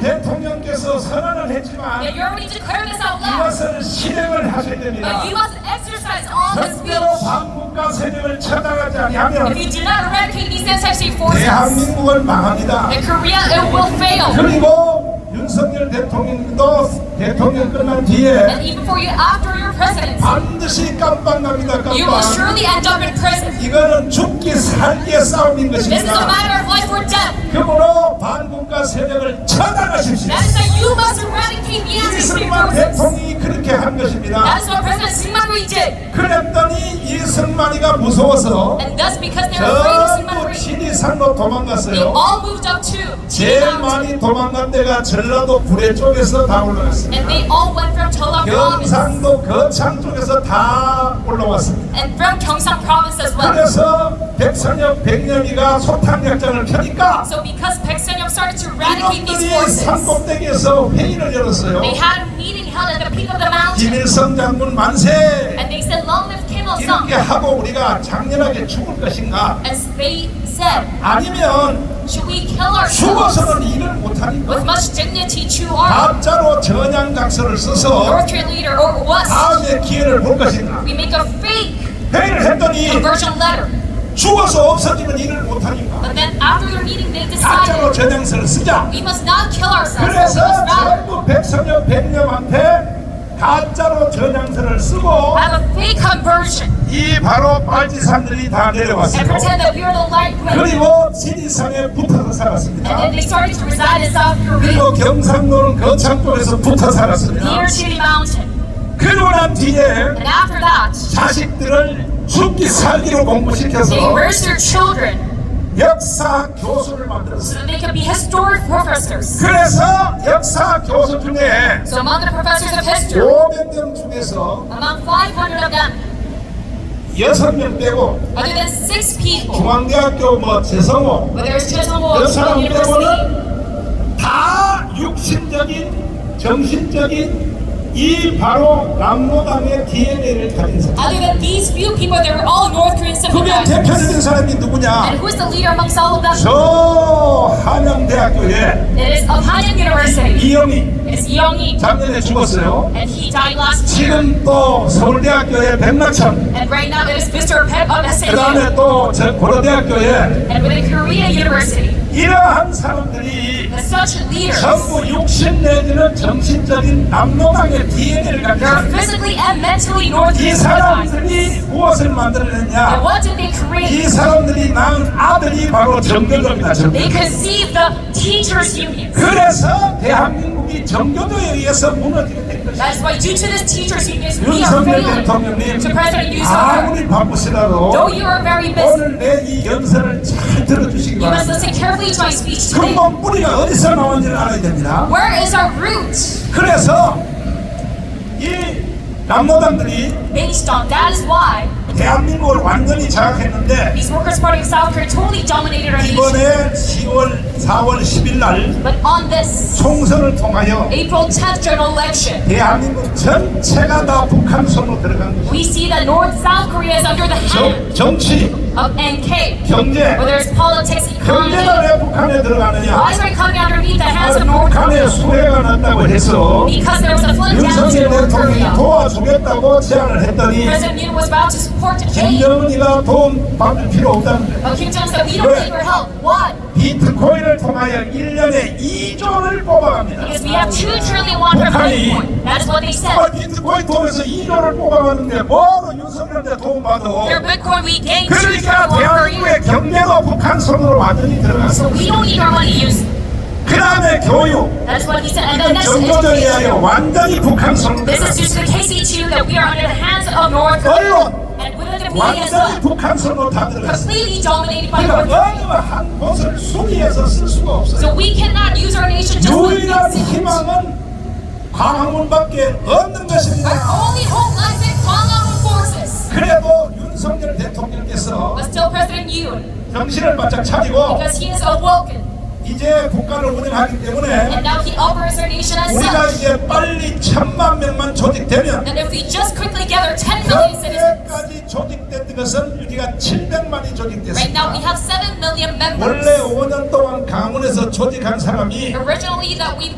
대통령께서 선언을 했지만 Yeah, you already declared this out loud. 이것을 실행을 하셔야 됩니다. But you must exercise all this 절대로 speech. 반국가 세력을 처단하지 아니하면 If you do not eradicate these anti-state forces, 대한민국을 망합니다. then Korea, it will fail. 그리고 윤석열 대통령도 대통령 끝난 뒤에 And even for you, after your presidency, 반드시 깜빵 갑니다. you will 깜빵. surely end up in prison. 이거는 죽기 살기의 싸움인 This is a 것입니다. matter of life or death. 그러므로 반국가 세력을 처단하십시오. That is why you must eradicate the anti-state 이승만 forces. 대통령이 그렇게 한 것입니다. That is what President Syngman Rhee did. 그랬더니 이승만이가 무서워서 And thus, because they were afraid of Syngman 전부 Rhee, 지리산로 they 도망갔어요. all moved up to 제일 Chili Mountain. 많이 도망간 데가 전라도 구례 쪽에서 다 올라갔습니다. And they all went from Cholla province 경상도 거창 쪽에서 다 올라왔습니다. and from Gyeongsang province as well. 그래서 백선엽, 백념이가 소탕약장을 펴니까 So because Baek Sun-yeop started to eradicate these 이놈들이 forces, 산꼭대기에서 회의를 열었어요. they had a meeting held at the peak of the mountain. 김일성 장군 만세! And they said, long live Kim 이렇게 Il-sung. 하고 우리가 장렬하게 죽을 것인가? And they said, 아니면 should we kill ourselves 죽어서는 일을 못하니까 with much dignity to our 가짜로 전향각서를 써서 North Korean leader or was 다음에 기회를 볼 것인가? we make a fake 회의를 했더니 conversion letter. 죽어서 없어지면 일을 못하니까 But then after their meeting, they 가짜로 decided 전향서를 쓰자. we must not kill ourselves, but we 그래서 must rather 전부 백선엽, 백념한테 가짜로 전향서를 쓰고 have a fake conversion 이 바로 빨치산들이 다 and 내려왔어요. pretend that we are the light women. 그리고 지리산에 붙어서 And 살았습니다. then they started to reside in South Korea, 그리고 경상도는 거창 쪽에서 붙어 살았습니다. near Chili Mountain. 그러고 난 뒤에 And after that, 자식들을 죽기 살기로 they 공부시켜서 raised their children 역사 교수를 so 만들었어요. that they could be historic professors. 그래서 역사 교수 중에 So among the professors of history, 500명 중에서 among 500 of them, 6명 빼고 other than 6 people, 중앙대학교 뭐 재성호 whether it's Chosunwoo 그 사람 University, 빼고는 다 육신적인 정신적인 이 바로 남로당의 DNA를 가진 사람. other than these few people, they were all North Korean 그게 sympathizers. 대표적인 사람이 누구냐? And who is the leader amongst all of them? 저 한양대학교에 It is of Hanyang University. 이영희 It is Young-hee. 작년에 죽었어요. And he died last year. 지금 또 서울대학교에 백낙천, And right now it is Mr. Pep of 그 SNU. 다음에 또 저 고려대학교에 And within Korea University, 이러한 사람들이 such leaders, 전부 육신 내지는 정신적인 남로당의 DNA를 가진 they're 사람. physically and mentally North 이 Korean sympathizers. 사람들이 무엇을 And 만들어냈냐? what did they 이 create? 사람들이 낳은 아들이 바로 정교조입니다. They 정교조. conceived the teachers' unions. 그래서 대한민국이 정교조에 의해서 무너지게 된 것입니다. That is why due to this teachers' unions, we are 윤석열 failing 대통령님 to President Yoon 아무리 바쁘시라도 Though you are very busy, 오늘 내 이 연설을 잘 들어주시기 you must 바랍니다. listen carefully to my speech today. 근본 뿌리가 어디서 나온지를 알아야 됩니다. Where is our root? 그래서 이 남로당들이 Based on that is why 대한민국을 완전히 장악했는데 these Workers' Party of South Korea totally dominated our nation. 이번에 10월 4월 10일 날 But on this 총선을 통하여 April 10th general election, 대한민국 전체가 다 북한 손으로 들어간 것입니다. we see that North South Korea is under the hand 정치, of NK. 경제, Whether it's politics, economy, 경제가 왜 북한에 들어가느냐? why is it coming underneath the hands of North 북한에 Korea? 수해가 났다고 해서 Because there was a flood down to 윤석열 North 대통령이 Korea. 도와주겠다고 제안을 했더니 President Yoon was about to support the aid, 김정은이가 도움 받을 필요 없다는 거예요. but Kim Jong said, we don't need your help. Why? 비트코인을 통하여 1년에 2조를 뽑아갑니다. Because we have 2 trillion won from Bitcoin. That is what they said. 비트코인 통해서 2조를 뽑아가는데 뭐로 윤석열한테 도움받아? Their Bitcoin we gained 2 그러니까 trillion won per year. 대한민국의 경제도 북한 손으로 완전히 들어갔어. We don't need our money used. 그 다음에 교육, That is what he said. And then next 정보전에 education. 의하여 완전히 북한 손으로 This is 들어갔어. due to the KC2 that we are under the hands of North Korea. 언론, And within the media as 완전히 well. 북한 손으로 다 들어갔어. Completely dominated by 그러니까 North Korea. 어느 한 곳을 수리해서 쓸 수가 없어요. So we cannot use our nation just like 유일한 this. 희망은 광화문밖에 없는 Our 것입니다. only hope lies in Gwanghwamun forces. 그래도 윤석열 대통령께서 But still President Yoon, 정신을 바짝 차리고 because he is awoken, 이제 국가를 운영하기 때문에 and now he offers organize our nation as 우리가 such. 이제 빨리 1000만 명만 조직되면 That if we just quickly gather 10 million citizens, 현재까지 조직된 것은 우리가 700만이 right now we 조직됐습니다. have 7 million members. 원래 5년 동안 강원에서 조직한 사람이 Originally, that we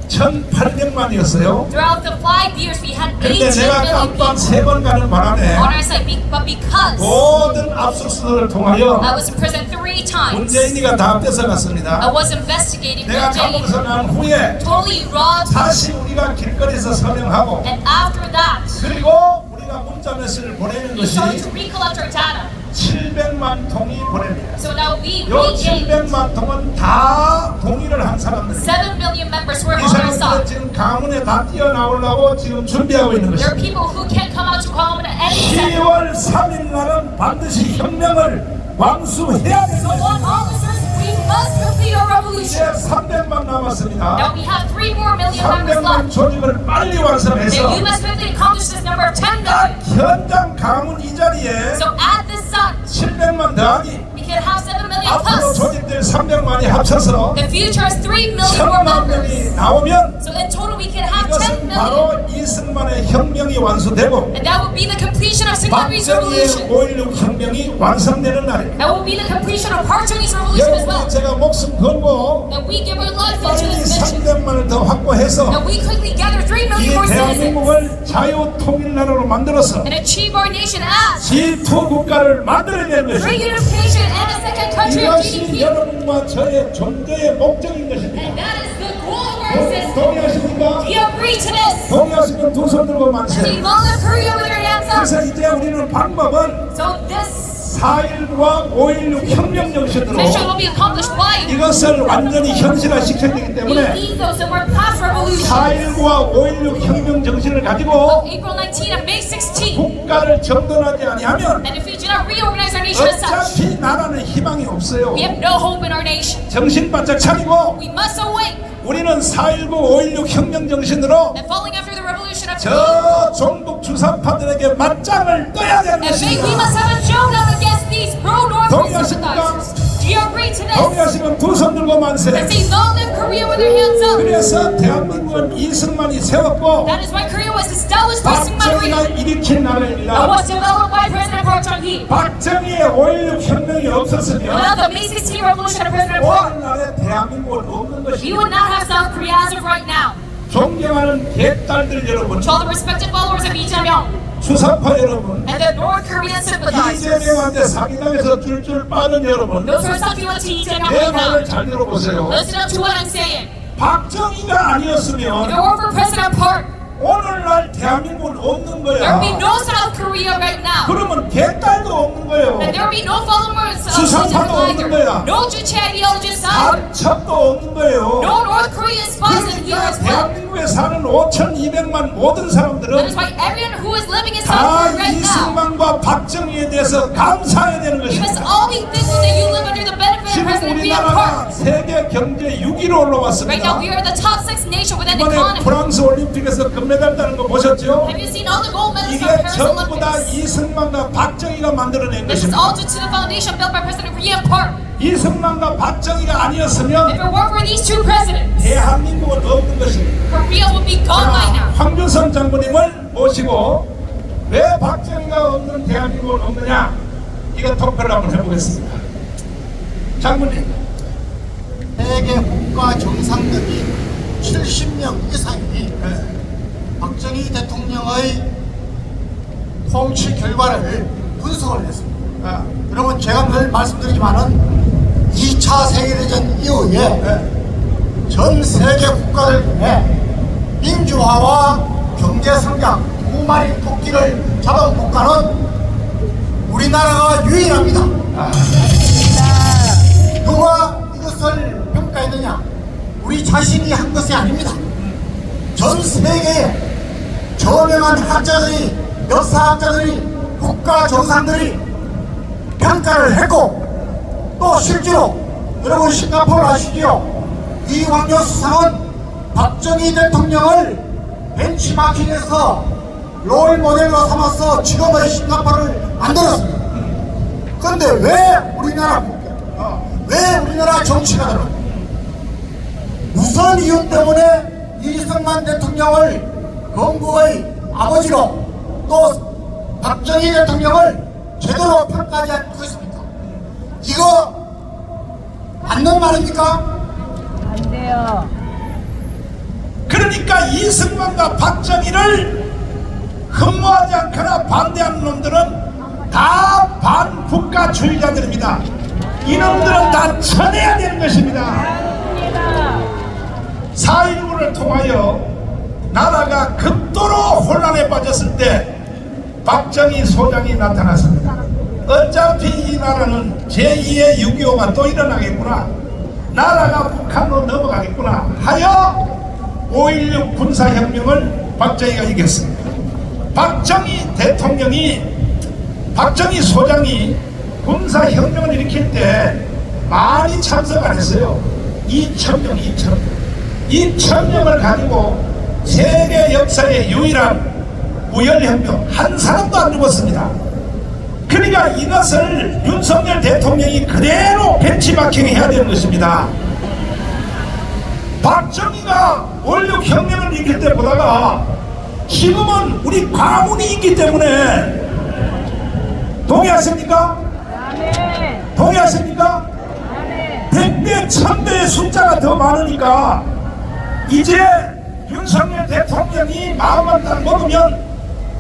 1800만이었어요. throughout the 5 years we had 근데 18 내가 million 깜빡 people 3번 가는 바람에 on our side, but because 모든 압수수색을 통하여 I was in prison 3 times, 문재인이가 다 I 뺏어갔습니다. was investigating 내가 Moon Jae-in, 감옥에서 난 후에 totally robbed, 다시 우리가 길거리에서 서명하고 and after that, 그리고 우리가 문자 메시지를 보내는 we 것이 started to recollect our data. 700만 통이 보냅니다. So now we 요 regained 700만 통은 다 동의를 한 사람들입니다. 7 million members who are 이 on our 사람들은 side. 지금 강원에 다 뛰어나오려고 지금 준비하고 있는 There are 것입니다. people who can't come out to Gwangwon at any second. 10월 3일 날은 반드시 혁명을 완수해야 So 됩니다. on officers, we must complete our 이제 revolution. 300만 남았습니다. Now we have 3 more million members 300만 left. 조직을 빨리 And 완성해서 you must quickly accomplish this number of 10 딱 million. 현장 강원 이 자리에 So at this site, 700만 더하기 we can have 7 million 앞으로 plus. 조직될 300만이 합쳐서 The future is 3 million more 1000만 members. 명이 나오면 So in total, we can have 10 이것은 million. 바로 이승만의 혁명이 완수되고 And that would be the completion of Singapore 박정희의 revolution. 5.16 혁명이 완성되는 날입니다. That will be the completion of Park Chung-hee's revolution as well. 여러분 제가 목숨 걸고 That we give our life into 빨리 this mission. 300만을 더 확보해서 That we quickly gather 3 이 million more citizens 대한민국을 자유통일나라로 만들어서 and achieve our nation as G2 국가를 만들어내는 것입니다. reunification and a second country of 이것이 GDP. 여러분과 저의 존재의 목적인 것입니다. And that is the goal of our existence. 동의하십니까? Do you agree to this? 동의하시면 두 손 들고 See, 만세. long live Korea with your hands up. 그래서 이제 우리는 방법은 So this 4.19과 5.16 혁명 정신으로 mission will be accomplished by 이것을 완전히 현실화시켜야 되기 the 때문에 ethos of our past revolution. 4.19과 5.16 혁명 정신을 가지고 April 19 and May 16. 국가를 정돈하지 아니하면 And if we do not reorganize our nation as such, 어차피 나라는 희망이 없어요. we have no hope in our nation. 정신 바짝 차리고 We must awake 우리는 4.19, 5.16 혁명 정신으로 and following after the revolution of 저 종북 주사파들에게 맞짱을 떠야 되는 and we 것입니다. must have a showdown against these pro-North 동의하십니까? sympathizers. Do you agree to this? 동의하시면 두 손 들고 만세. And say, long live Korea with your hands up. 그래서 대한민국은 이승만이 세웠고 That is why Korea was established by Syngman 박정희가 Rhee 일으킨 and 나라입니다. was developed by President Park Chung-hee. 박정희의 5.16 혁명이 없었으면 Without the May 16 revolution of President Park, 오늘날의 대한민국은 없는 we 것입니다. would not have South Korea as of right now. 존경하는 개딸들 여러분, To all the respected followers of Lee Jae-myung 주사파 여러분, and the North Korean sympathizers, 이재명한테 사기당해서 줄줄 빠는 여러분, those who are sucking on to Lee Jae-myung 내 right 말을 now, 잘 들어보세요. listen up to what I'm saying. 박정희가 If it 아니었으면 were for President Park, 오늘날 대한민국은 없는 there 거야. would be no South Korea right now. 그러면 개딸도 없는 거예요. And there would be no followers of 수사파도 없는 either. 거야. No Juche ideologists either. 간첩도 없는 거예요. No North Korean spies in here 그러니까 as well. 대한민국에 사는 5,200만 모든 That 사람들은 is why everyone who is living in South 다 Korea right now, 이승만과 박정희에 대해서 감사해야 되는 you must 것입니다. all be thankful that you live under the benefit of 지금 President Liam 우리나라가 Park. 세계 경제 6위로 Right now, 올라왔습니다. we are the top 6 nation within 이번에 economy. 프랑스 올림픽에서 금메달 따는 거 보셨죠? Have you seen all the gold medals 이게 from Paris 전부 다 Olympics? 이승만과 박정희가 만들어낸 This is 것입니다. all due to the foundation built by President Liam Park. 이승만과 박정희가 If 아니었으면 it weren't for these two presidents, 대한민국은 없는 것입니다. Korea would be gone by now. 황준선 장군님을 모시고 왜 박정희가 없는 대한민국은 없느냐, 이거 토크를 한번 해보겠습니다. 장군님, 세계 국가 정상들이 70명 이상이 박정희 대통령의 통치 결과를 분석을 했습니다. 여러분, 제가 늘 말씀드리지만은 2차 세계대전 이후에 전 세계 국가를 통해 민주화와 경제 성장 두 마리 토끼를 잡은 국가는 우리나라가 유일합니다. 누가 이것을 평가했느냐? 우리 자신이 한 것이 아닙니다. 전 세계에 저명한 학자들이, 역사학자들이, 국가 정상들이 평가를 했고, 또 실제로 여러분 싱가포르 아시죠? 이광조 수상은 박정희 대통령을 벤치마킹해서 롤 모델로 삼아서 지금의 싱가포르를 만들었습니다. 그런데 왜 우리나라 왜 우리나라 정치가들은 무슨 이유 때문에 이승만 대통령을 건국의 아버지로 또 박정희 대통령을 제대로 평가하지 않고 있습니까? 이거 맞는 말입니까? 안 돼요. 그러니까 이승만과 박정희를 흠모하지 않거나 반대하는 놈들은 다 반국가주의자들입니다. 이놈들은 다 쳐내야 되는 것입니다. 4.19를 통하여 나라가 극도로 혼란에 빠졌을 때 박정희 소장이 나타났습니다. 어차피 이 나라는 제2의 6.25가 또 일어나겠구나, 나라가 북한으로 넘어가겠구나 하여 5.16 군사혁명을 박정희가 이겼습니다. 박정희 소장이 군사혁명을 일으킬 때 많이 참석 안 했어요. 2,000명을 가지고 세계 역사의 유일한 무혈혁명, 한 사람도 안 죽었습니다. 그러니까 이것을 윤석열 대통령이 그대로 벤치마킹 해야 되는 것입니다. 박정희가 5.16 혁명을 일으킬 때 보다가 지금은 우리 과문이 있기 때문에 동의하십니까? 동의하십니까? 100배, 1000배의 숫자가 더 많으니까 이제 윤석열 대통령이 마음만 딱 먹으면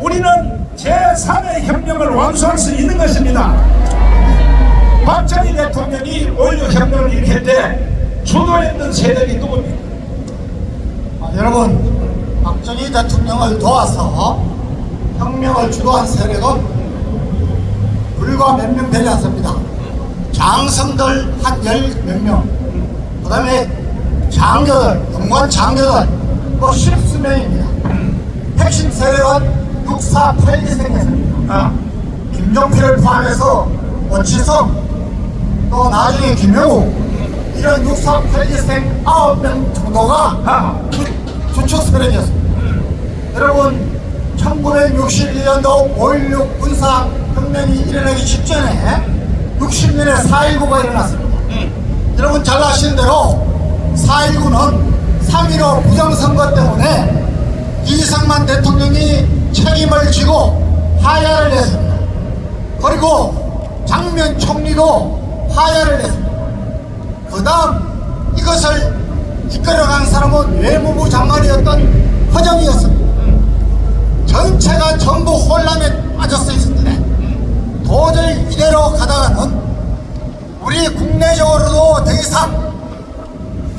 우리는 제3의 혁명을 완수할 수 있는 것입니다. 박정희 대통령이 5.16 혁명을 일으킬 때 주도했던 세력이 누굽니까? 여러분, 박정희 대통령을 도와서 혁명을 주도한 세력은 불과 몇 명 되지 않습니다. 장성들 한 10몇 명, 그 다음에 장교들, 영관 장교들 뭐 10수명입니다. 핵심 세력은 6482생이었습니다. 김종필을 포함해서 원치성, 또 나중에 김영우, 이런 6482생 9명 정도가 주축 세력이었습니다. 여러분, 1961년도 5.16 군사혁명이 일어나기 직전에 60년에 4.19가 일어났습니다. 여러분 잘 아시는 대로 4.19는 3.15 부정선거 때문에 이승만 대통령이 책임을 지고 하야를 냈습니다. 그리고 장면 총리도 하야를 냈습니다. 그 다음 이것을 이끌어간 사람은 외무부 장관이었던 허정이었습니다. 전체가 전부 혼란에 빠졌어 있었는데 도저히 이대로 가다가는 우리 국내적으로도 더 이상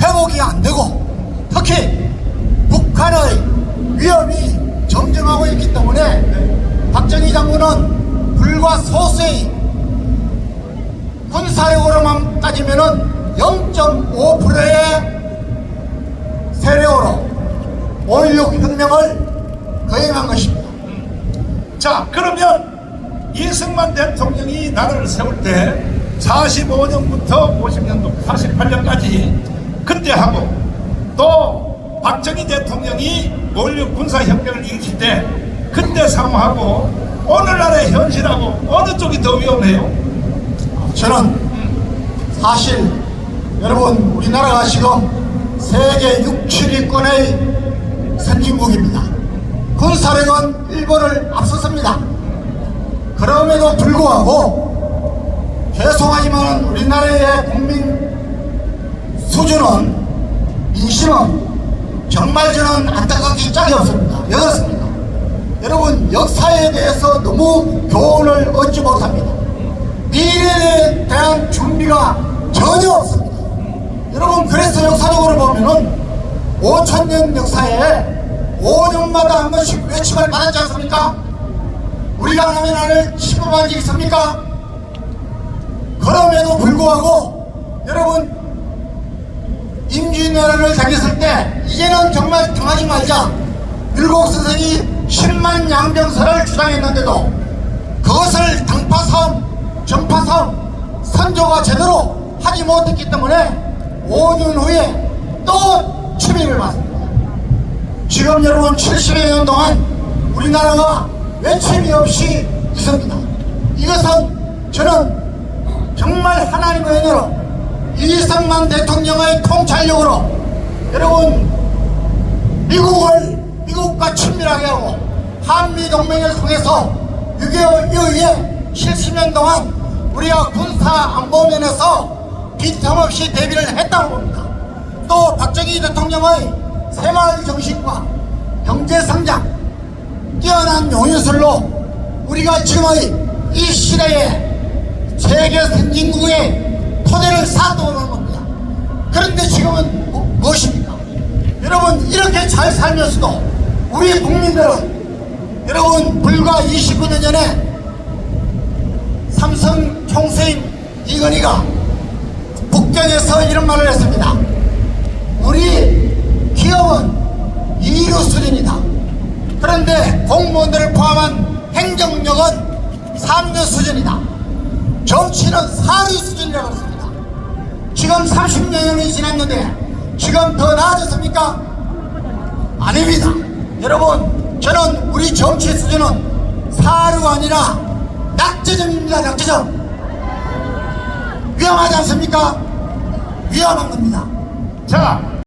회복이 안 되고 특히 북한의 위협이 점증하고 있기 때문에 박정희 장군은 불과 소수의 군사력으로만 따지면은 0.5%의 세력으로 5.16 혁명을 거행한 것입니다. 자, 그러면 이승만 대통령이 나라를 세울 때 45년부터 50년도 48년까지 그때 하고 또 박정희 대통령이 5.16 군사혁명을 일으킬 때 그때 상황하고 오늘날의 현실하고 어느 쪽이 더 위험해요? 저는 사실 여러분 우리나라가 지금 세계 6, 7위권의 선진국입니다. 군사력은 일본을 앞섰습니다. 그럼에도 불구하고 죄송하지만 우리나라의 국민 수준은 민심은 정말 저는 안타깝게 짝이 없습니다. 왜 그렇습니까? 여러분 역사에 대해서 너무 교훈을 얻지 못합니다. 미래에 대한 준비가 전혀 없습니다. 여러분 그래서 역사적으로 보면은 5,000년 역사에 5년마다 한 번씩 외침을 받았지 않습니까? 우리가 남의 나라를 침범한 적이 있습니까? 그럼에도 불구하고 여러분 임진왜란을 당했을 때 이제는 정말 당하지 말자 율곡 선생이 10만 양병설을 주장했는데도 그것을 당파싸움, 정파싸움, 선조가 제대로 하지 못했기 때문에 5년 후에 또 침입을 받습니다. 지금 여러분 70여 년 동안 우리나라가 외침이 없이 있습니다. 이것은 저는 정말 하나님의 은혜로 이승만 대통령의 통찰력으로 여러분 미국과 친밀하게 하고 한미동맹을 통해서 6.25 이후에 70년 동안 우리가 군사 안보면에서 빈틈없이 대비를 했다고 봅니다. 또 박정희 대통령의 새마을 정신과 경제성장, 뛰어난 용인술로 우리가 지금의 이 시대에 세계 선진국의 토대를 쌓아놓은 겁니다. 그런데 지금은 무엇입니까? 여러분, 이렇게 잘 살면서도 우리 국민들은, 여러분, 불과 29년 전에 삼성 총수인 이건희가 북경에서 이런 말을 했습니다. 우리 기업은 2류 수준이다. 그런데 공무원들을 포함한 행정력은 3류 수준이다. 정치는 4류 수준이라고 했습니다. 지금 30년이 지났는데 지금 더 나아졌습니까? 아닙니다. 여러분, 저는 우리 정치 수준은 4류가 아니라 낙제점입니다. 낙제점. 위험하지 않습니까? 위험한 겁니다. 자,